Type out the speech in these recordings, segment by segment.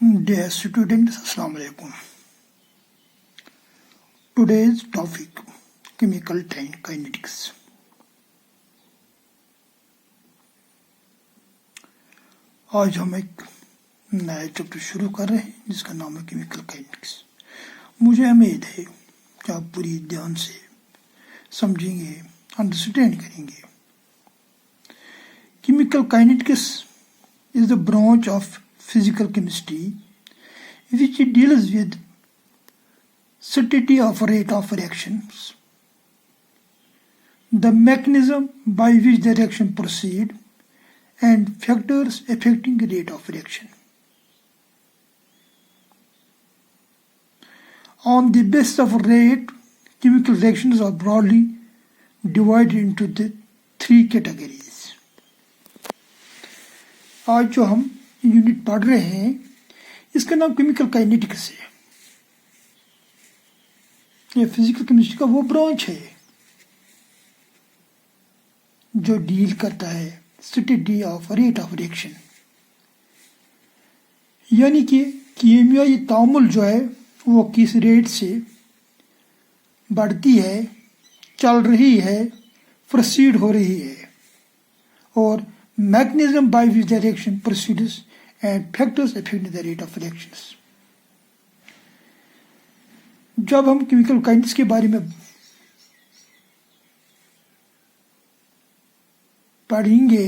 Dear students, Assalamu alaikum. Today's topic chemical kinetics. आज हम एक नया चैप्टर शुरू कर रहे हैं जिसका नाम है केमिकल काइनेटिक्स। मुझे उम्मीद है कि आप पूरी ध्यान से समझेंगे, अंडरस्टैंड करेंगे। Chemical kinetics is the branch of physical chemistry which deals with study of rate of reactions, the mechanism by which the reaction proceed, and factors affecting rate of reaction. On the basis of rate, chemical reactions are broadly divided into the three categories. आज जो हम unit पढ़ रहे हैं इसका नाम chemical kinetics है। ये फिजिकल केमिस्ट्री का वो ब्रांच है जो डील करता है study of rate of reaction, यानी कि कीमियाई तामुल जो है वो किस रेट से बढ़ती है, चल रही है, प्रोसीड हो रही है, और mechanism by which the reaction proceeds and factors affecting the rate of reactions. जब हम केमिकल काइनेटिक्स के बारे में पढ़ेंगे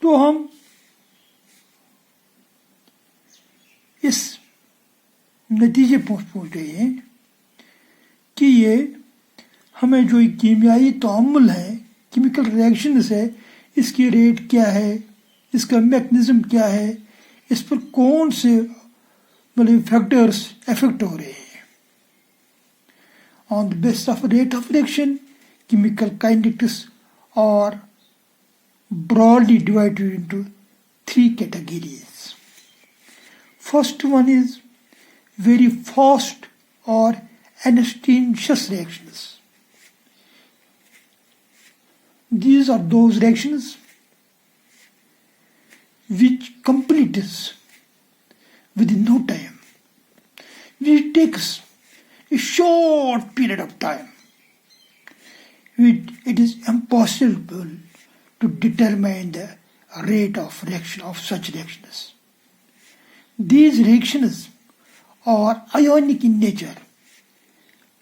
तो हम इस नतीजे पहुंच गए हैं कि ये हमें जो कीमियाई तामुल है, केमिकल रिएक्शंस है, इसकी रेट क्या है, इसका मैकेनिज्म क्या है, इस पर कौन से मतलब फैक्टर्स इफेक्ट हो रहे हैं। On the basis of rate of reaction, chemical kinetics are broadly divided into three categories. First one is very fast or instantaneous reactions. These are those reactions which completes within no time, which takes a short period of time. It is impossible to determine the rate of reaction of such reactions. These reactions are ionic in nature.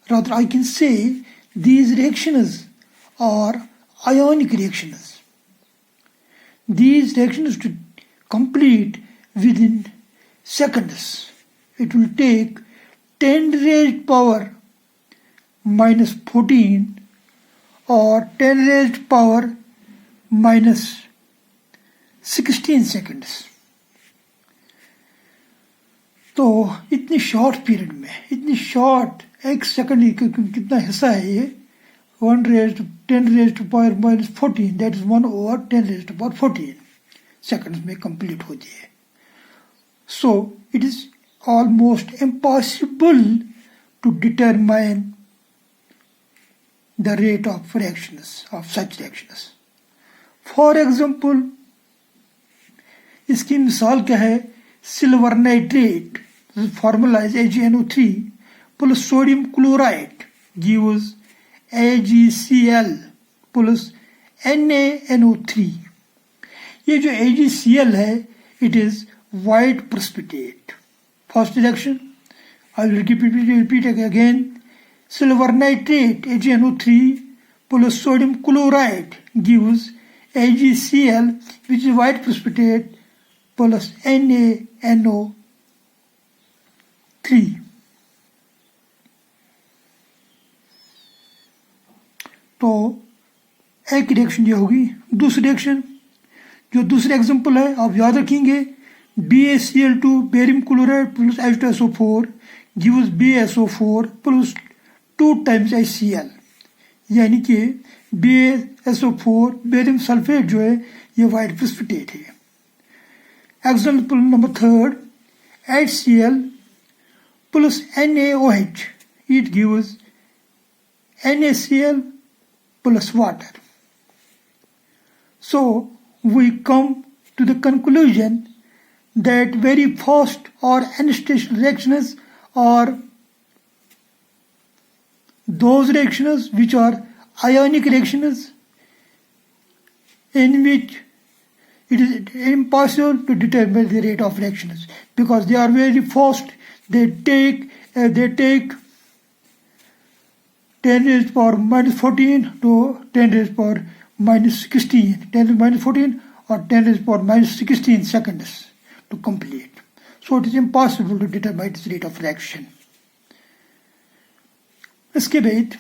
Rather, I can say these reactions are ionic reactions. These reactions to complete within seconds. It will take 10 raised power minus 14 or 10 raised power minus 16 seconds. तो इतनी short period में, इतनी short एक second कितना हिस्सा है ये, 1 raised to 10 raised to power minus 14, that is 1 over 10 raised to power 14 seconds में complete होती है. So it is almost impossible to determine the rate of reactions of such reactions. For example, इसकी मिसाल क्या है, silver nitrate, formula is AgNO3 plus sodium chloride gives AgCl plus NaNO3. ये जो AgCl है, it is white precipitate. First reaction, I will repeat again. Silver nitrate AgNO3 plus sodium chloride gives AgCl, which is white precipitate, plus NaNO3. तो एक reaction ये होगी। दूसरी reaction, जो दूसरा एग्जांपल है आप याद रखेंगे, BaCl2 barium chloride plus H2SO4 gives BaSO4 plus 2 times HCl, यानी कि BaSO4 बेरियम सल्फेट जो है ये वाइट प्रेसिपिटेट है। Example number third, HCl plus NaOH, it gives NaCl plus water. So we come to the conclusion that very fast or interstitial reactions are those reactions which are ionic reactions in which it is impossible to determine the rate of reactions because they are very fast. They take 10 raised to power minus 14 to 10 raised to power minus 16, 10 to minus 14 or 10 raised to power minus 16 seconds to complete. So it is impossible to determine its rate of reaction. इसके बाद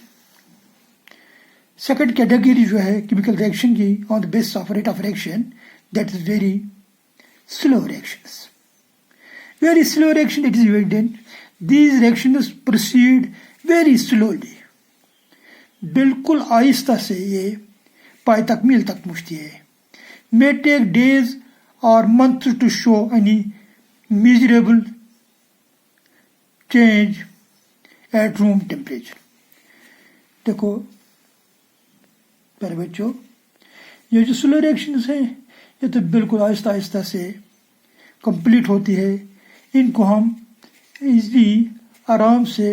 second category जो है chemical reaction की on the basis of rate of reaction that is very slow reactions. Very slow reaction, it is evident. These reactions proceed very slowly. बिल्कुल आहिस्ता से ये पाए तकमील तक पहुँचती है. May take days or months to show any measurable change at room temperature. देखो प्यारे बच्चों, ये जो स्लो रिएक्शंस हैं ये तो बिल्कुल आहिस्ता आहिस्ता से कंप्लीट होती है. इनको हम इजली आराम से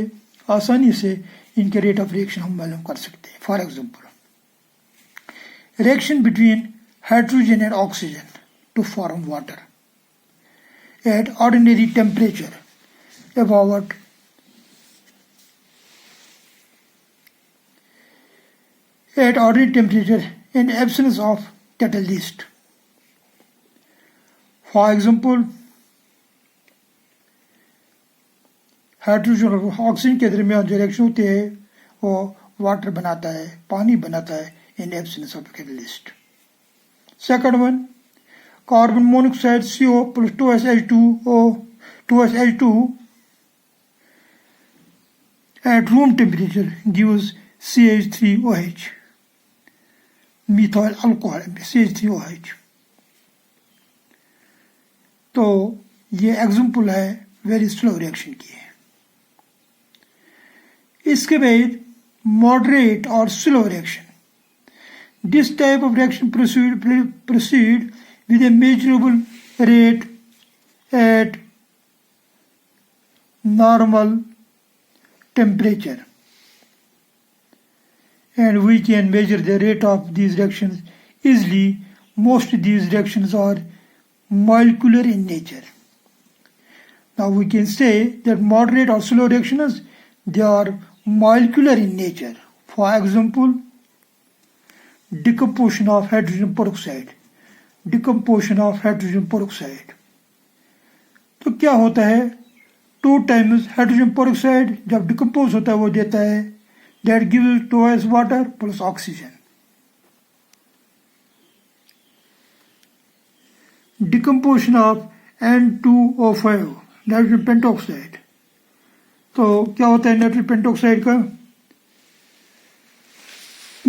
आसानी से इनके रेट ऑफ रिएक्शन हम मालूम कर सकते हैं. For example reaction between hydrogen and oxygen to form water at ordinary temperature about at ordinary temperature in absence of catalyst. For example, hydrogen और ऑक्सीजन के दरमियान जो रिएक्शन होती है वो वाटर बनाता है, पानी बनाता है in absence of catalyst. Second one, carbon monoxide CO plus 2SH2 at room temperature gives CH3OH. methyl alcohol CH3OH. तो ये एग्जाम्पल है वेरी स्लो रिएक्शन की है. इसके बाद मॉडरेट और slow reaction. This type of reaction proceed with a measurable rate at normal temperature, and we can measure the rate of these reactions easily. Most of these reactions are molecular in nature. Now we can say that moderate or slow reactions, they are molecular in nature. For example, decomposition of hydrogen peroxide. तो क्या होता है, 2 times hydrogen peroxide जब decompose होता है वो देता है that gives twice water plus oxygen. Decomposition of N2O5 nitrogen pentoxide. तो क्या होता है नाइट्रोजन पेंटॉक्साइड का,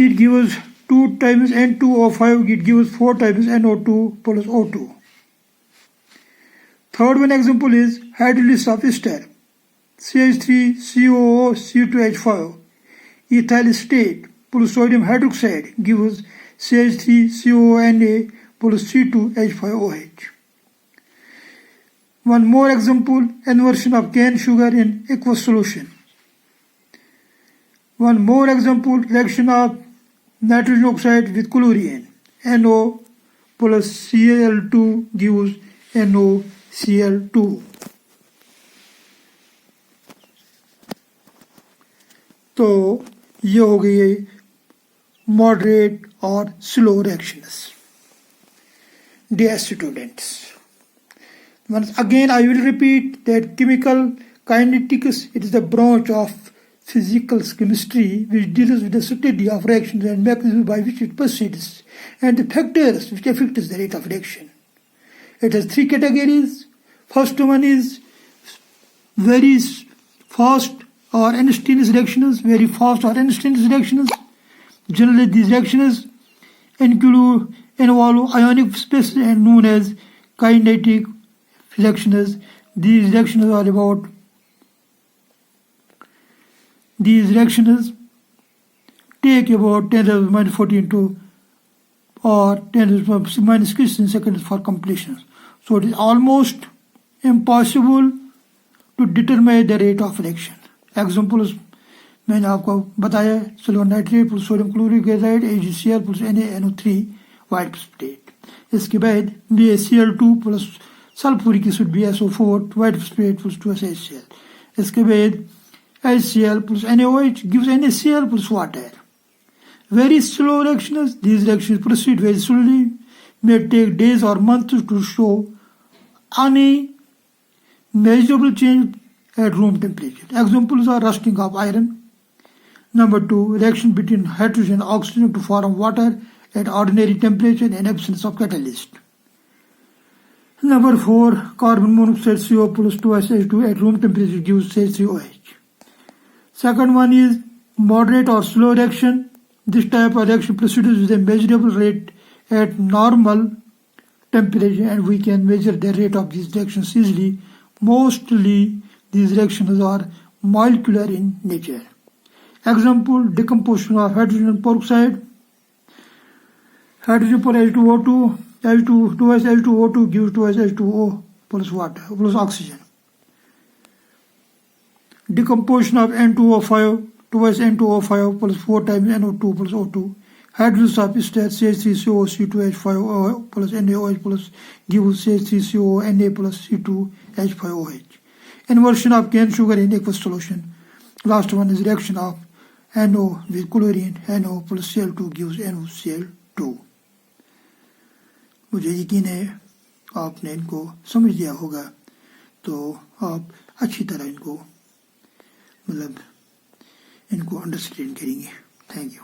it gives 2 times N2O5, it gives 4 times NO2 plus O2. Third one example is hydrolysis of ester, CH3COO C2H5. Ethyl acetate plus sodium hydroxide gives CH3CONA plus C2H5OH. One more example, inversion of cane sugar in aqueous solution. One more example, reaction of nitrogen oxide with chlorine. NO plus Cl2 gives NoCl2. तो ये हो गई moderate और slow reactions. Dear students, once again I will repeat that chemical kinetics, it is the branch of physical chemistry which deals with the study of reactions and mechanisms by which it proceeds and the factors which affect the rate of reaction. It has 3 categories. First one is very fast or instantaneous reactions, very fast or instantaneous reactions. Generally, these reactions involve ionic species and known as kinetic reactions. These reactions take about 10⁻14 to or 10 raised to the minus 16 seconds for completion. So it is almost impossible to determine the rate of reaction. Examples मैंने आपको बताया, silver nitrate plus sodium chloric acid AgCl plus NaNO3 white precipitate. इसके बाद BaCl2 plus sulphuric acid BaSO4 white precipitate plus 2HCl। इसके बाद HCl plus NaOH gives NaCl plus water. Very slow reactions. These reactions proceed very slowly, may take days or months to show any measurable change at room temperature. Examples are rusting of iron. Number 2, reaction between hydrogen and oxygen to form water at ordinary temperature in absence of catalyst. Number 4, carbon monoxide CO plus 2SH2 at room temperature gives CH3OH. Second one is moderate or slow reaction. This type of reaction proceeds with a measurable rate at normal temperature, and we can measure the rate of these reactions easily. Mostly these reactions are molecular in nature. Example, decomposition of hydrogen peroxide. Hydrogen per H2O2, H2O2 gives 2H2O plus water plus oxygen. Decomposition of N2O5, 2N2O5 plus 4 times NO2 plus O2. Hydrolysis of ester CH3CO C2H5O plus NaOH plus gives CH3CO Na plus C2H5OH. Inversion of cane sugar in aqueous solution. Last one is reaction of NO with chlorine. NO plus Cl2 gives NoCl2. मुझे यकीन है आपने इनको समझ लिया होगा, तो आप अच्छी तरह इनको अंडरस्टैंड करेंगे। Thank you.